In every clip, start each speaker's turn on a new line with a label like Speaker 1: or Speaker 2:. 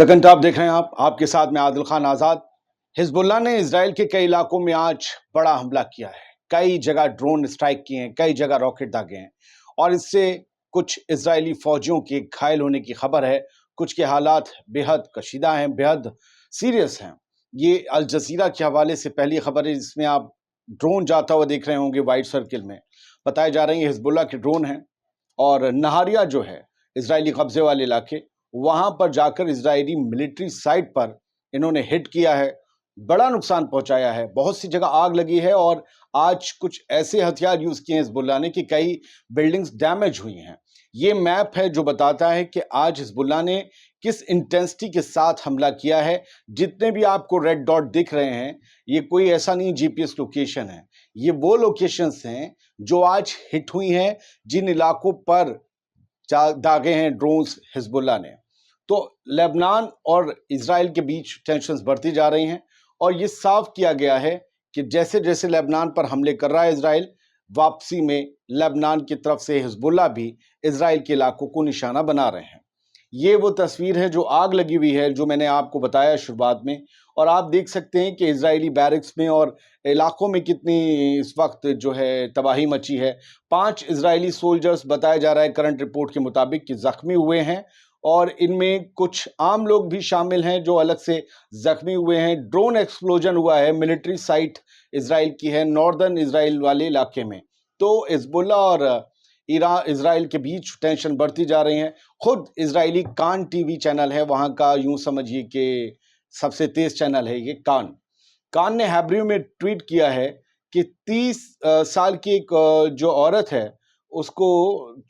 Speaker 1: The Kantap देख रहे हैं आप, आपके साथ में आदिल खान आज़ाद। हिजबुल्लाह ने इसराइल के कई इलाकों में आज बड़ा हमला किया है। कई जगह ड्रोन स्ट्राइक किए हैं, कई जगह रॉकेट दागे हैं और इससे कुछ इजरायली फौजियों के घायल होने की खबर है। कुछ के हालात बेहद कशीदा हैं, बेहद सीरियस हैं। ये अल जजीरा के हवाले से पहली खबर है जिसमें आप ड्रोन जाता हुआ देख रहे होंगे वाइट सर्किल में। बताए जा रहे हैं हिजबुल्लाह के ड्रोन हैं और नहारिया जो है इजरायली कब्जे वाले इलाके, वहां पर जाकर इजरायली मिलिट्री साइट पर इन्होंने हिट किया है, बड़ा नुकसान पहुंचाया है, बहुत सी जगह आग लगी है और आज कुछ ऐसे हथियार यूज किए हैं हिजबुल्लाह ने कि कई बिल्डिंग्स डैमेज हुई हैं। ये मैप है जो बताता है कि आज हिजबुल्लाह ने किस इंटेंसिटी के साथ हमला किया है। जितने भी आपको रेड डॉट दिख रहे हैं, ये कोई ऐसा नहीं जीपीएस लोकेशन है, ये वो लोकेशंस हैं जो आज हिट हुई हैं, जिन इलाकों पर दागे हैं ड्रोन्स हिजबुल्लाह ने। तो लेबनान और इजराइल के बीच टेंशंस बढ़ती जा रही हैं और ये साफ किया गया है कि जैसे जैसे लेबनान पर हमले कर रहा है इजराइल, वापसी में लेबनान की तरफ से हिजबुल्लाह भी इजराइल के इलाकों को निशाना बना रहे हैं। ये वो तस्वीर है जो आग लगी हुई है, जो मैंने आपको बताया शुरुआत में, और आप देख सकते हैं कि इजरायली बैरक्स में और इलाकों में कितनी इस वक्त जो है तबाही मची है। 5 इजरायली सोल्जर्स बताया जा रहा है करंट रिपोर्ट के मुताबिक कि जख्मी हुए हैं और इनमें कुछ आम लोग भी शामिल हैं जो अलग से जख्मी हुए हैं। ड्रोन एक्सप्लोजन हुआ है, मिलिट्री साइट इजराइल की है नॉर्दर्न इजराइल वाले इलाके में। तो हिजबुल्लाह और इजराइल के बीच टेंशन बढ़ती जा रही है। खुद इजरायली कान टीवी चैनल है, वहां का यूं समझिए कि सबसे तेज चैनल है ये कान ने हैब्रू में ट्वीट किया है कि 30 साल की एक जो औरत है उसको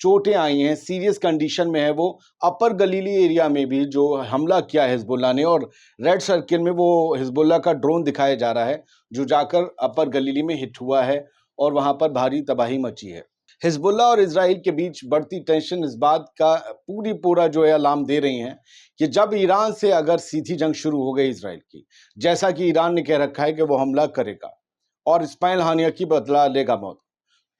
Speaker 1: चोटें आई हैं, सीरियस कंडीशन में है वो। अपर गलीली एरिया में भी जो हमला किया है हिजबुल्लाह ने, और रेड सर्किल में वो हिजबुल्लाह का ड्रोन दिखाया जा रहा है जो जाकर अपर गलीली में हिट हुआ है और वहां पर भारी तबाही मची है। हिजबुल्लाह और इजराइल के बीच बढ़ती टेंशन इस बात का पूरा जो है अलार्म दे रही हैं कि जब ईरान से अगर सीधी जंग शुरू हो गई इजराइल की, जैसा कि ईरान ने कह रखा है कि वो हमला करेगा और इस्माइल हानिया की बदला लेगा मौत,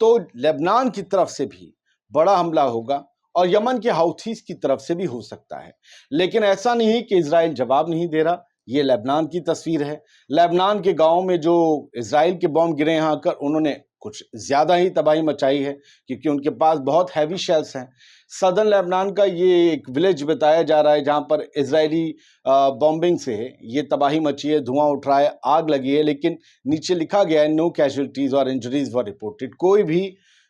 Speaker 1: तो लेबनान की तरफ से भी बड़ा हमला होगा और यमन के हाउथीज की तरफ से भी हो सकता है। लेकिन ऐसा नहीं कि इजराइल जवाब नहीं दे रहा। ये लेबनान की तस्वीर है। लेबनान के गांव में जो इजराइल के बॉम्ब गिरे हैं आकर, उन्होंने कुछ ज्यादा ही तबाही मचाई है क्योंकि उनके पास बहुत हैवी शेल्स हैं। सदर्न लेबनान का ये एक विलेज बताया जा रहा है जहां पर इजरायली बॉम्बिंग से ये तबाही मची है, धुआं उठ रहा है, आग लगी है, लेकिन नीचे लिखा गया है नो कैजुअल्टीज और इंजरीज वर रिपोर्टेड। कोई भी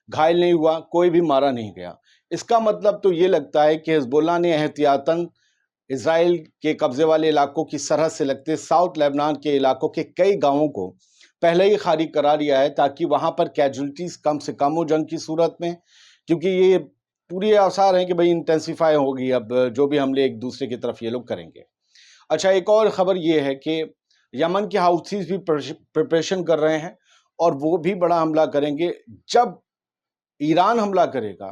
Speaker 1: घायल नहीं हुआ, कोई भी मारा नहीं गया। इसका मतलब तो ये लगता है कि हिजबुल्लाह ने एहतियातन इजराइल के कब्जे वाले इलाकों की सरहद से लगते साउथ लेबनान के इलाकों के कई गांवों को पहले ही खाली करा दिया है ताकि वहां पर कैजुअल्टीज कम से कम हो जंग की सूरत में, क्योंकि ये पूरी आसार है कि भाई इंटेंसिफाई होगी अब जो भी हमले एक दूसरे की तरफ ये लोग करेंगे। अच्छा, एक और खबर ये है कि यमन के हाउथीज भी प्रिपरेशन कर रहे हैं और वो भी बड़ा हमला करेंगे। जब ईरान हमला करेगा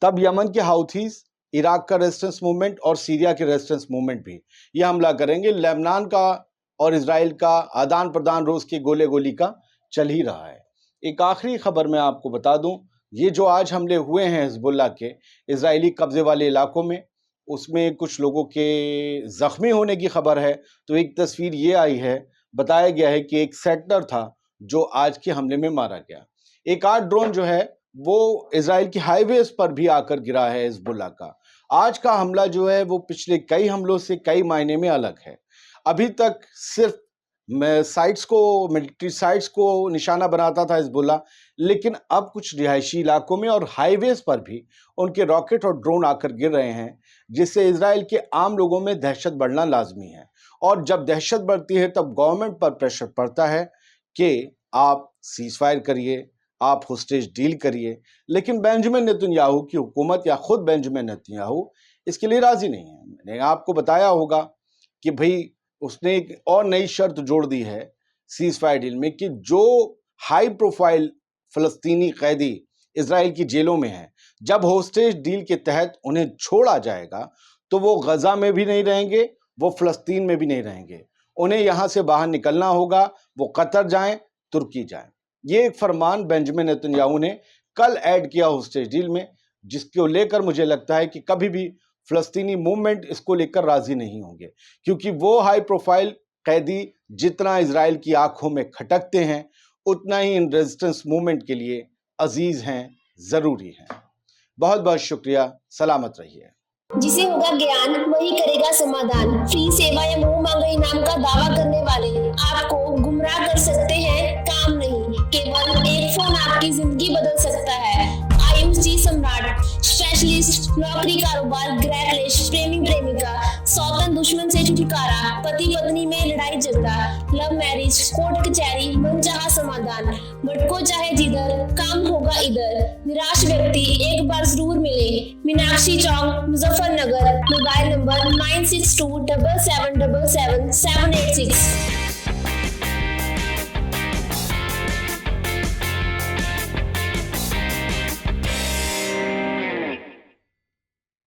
Speaker 1: तब यमन के हाउथीज, इराक का रेजिस्टेंस मूवमेंट और सीरिया के रेजिस्टेंस मूवमेंट भी ये हमला करेंगे। लेबनान का और इजराइल का आदान प्रदान रोज के गोले गोली का चल ही रहा है। एक आखिरी खबर मैं आपको बता दूं, ये जो आज हमले हुए हैं हिजबुल्लाह के इजरायली कब्जे वाले इलाकों में, उसमें कुछ लोगों के जख्मी होने की खबर है। तो एक तस्वीर ये आई है, बताया गया है कि एक सेटलर था जो आज के हमले में मारा गया। एक आध ड्रोन जो है वो इजराइल की हाईवेज पर भी आकर गिरा है हिजबुल्लाह का। आज का हमला जो है वो पिछले कई हमलों से कई मायने में अलग है। अभी तक सिर्फ साइट्स को, मिलिट्री साइट्स को निशाना बनाता था हिजबुल्लाह, लेकिन अब कुछ रिहायशी इलाकों में और हाईवेज पर भी उनके रॉकेट और ड्रोन आकर गिर रहे हैं, जिससे इजराइल के आम लोगों में दहशत बढ़ना लाजमी है। और जब दहशत बढ़ती है तब गवर्नमेंट पर प्रेशर पड़ता है कि आप सीजफायर करिए, आप होस्टेज डील करिए। लेकिन बेंजामिन नेतन्याहू की हुकूमत या खुद बेंजामिन नेतन्याहू इसके लिए राजी नहीं है। मैंने आपको बताया होगा कि भाई उसने एक और नई शर्त जोड़ दी है सीजफायर डील में कि जो हाई प्रोफाइल फलस्तीनी कैदी इजराइल की जेलों में हैं, जब होस्टेज डील के तहत उन्हें छोड़ा जाएगा तो वो गजा में भी नहीं रहेंगे, वो फलस्तीन में भी नहीं रहेंगे। उन्हें यहां से बाहर निकलना होगा, वो कतर जाएं, तुर्की जाएं। ये एक फरमान बेंजामिन नेतन्याहू ने कल ऐड किया होस्टेज डील में, जिसको लेकर मुझे लगता है कि कभी भी फ़लस्तीनी मूवमेंट इसको लेकर राजी नहीं होंगे, क्योंकि वो हाई प्रोफाइल कैदी जितना इजराइल की आंखों में खटकते हैं उतना ही इन रेजिस्टेंस मूवमेंट के लिए अजीज हैं, जरूरी हैं। बहुत बहुत शुक्रिया, सलामत रहिए।
Speaker 2: जिसे होगा ज्ञान वही करेगा समाधान। फ्री सेवा या मुंह मांगे इनाम का दावा करने वाले आपको गुमराह कर सकते हैं, काम नहीं। केवल एक फोन आपकी जिंदगी बदल सकता है। आयुष जी सम्राट, स्पेशलिस्ट नौकरी, कारोबार, गृह क्लेश, प्रेमी प्रेमिका, सौतन दुश्मन से छुटकारा, पति पत्नी में लड़ाई झगड़ा, लव मैरिज, कोर्ट कचहरी, मनचाहा समाधान। भटको चाहे जिधर, काम होगा इधर। निराश व्यक्ति एक बार जरूर मिले। मीनाक्षी चौक, मुजफ्फरनगर। Mobile number 9627777786।